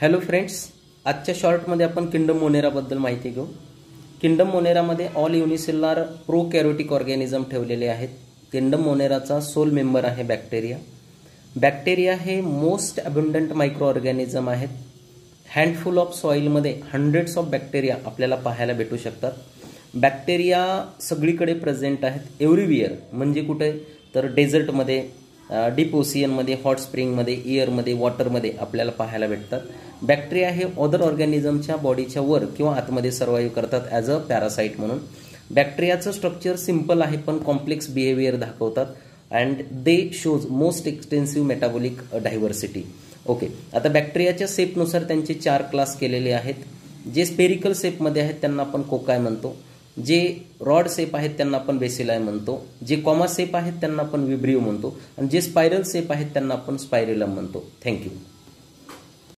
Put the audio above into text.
Hello friends, आजच्या शॉर्टमध्ये आपण किंगडम मोनेराबद्दल माहिती घेऊ। किंगडम मोनेरामध्ये ऑल युनिसेल्युलर प्रोकॅरियोटिक ऑर्गॅनिझम ठेवलेले आहेत। किंगडम मोनेराचा सोल मेंबर आहे बॅक्टेरिया। बॅक्टेरिया हे मोस्ट अबंडंट मायक्रो ऑर्गॅनिझम आहेत। हँडफुल ऑफ सॉइलमध्ये हंड्रेड्स ऑफ बॅक्टेरिया आपल्याला पाहायला भेटू शकतात। बॅक्टेरिया सगळीकडे प्रेझेंट आहेत, एव्हरीवेअर, म्हणजे कुठे तर डेझर्टमध्ये, डीप ओशियनमध्ये, हॉट स्प्रिंगमध्ये, एअरमध्ये, वॉटरमध्ये आपल्याला पाहायला भेटतात। बॅक्टेरिया हे अदर ऑर्गॅनिझमच्या बॉडीच्या वर किंवा आतमध्ये सर्वाइव्ह करतात ॲज अ पॅरासाइट म्हणून। बॅक्टेरियाचं स्ट्रक्चर सिंपल आहे पण कॉम्प्लेक्स बिहेवियर दाखवतात and they shows most extensive metabolic diversity. Okay, आता बॅक्टेरियाच्या शेपनुसार त्यांचे 4 क्लास केलेले आहेत। जे स्पेरिकल शेपमध्ये आहेत त्यांना आपण कोकाय म्हणतो, जे रॉड शेप आहेत त्यांना आपण बेसिलाय म्हणतो, जे कॉमा शेप आहेत त्यांना आपण विब्रिओ म्हणतो आणि जे स्पायरल शेप आहेत त्यांना आपण स्पायरेलम म्हणतो। थँक्यू।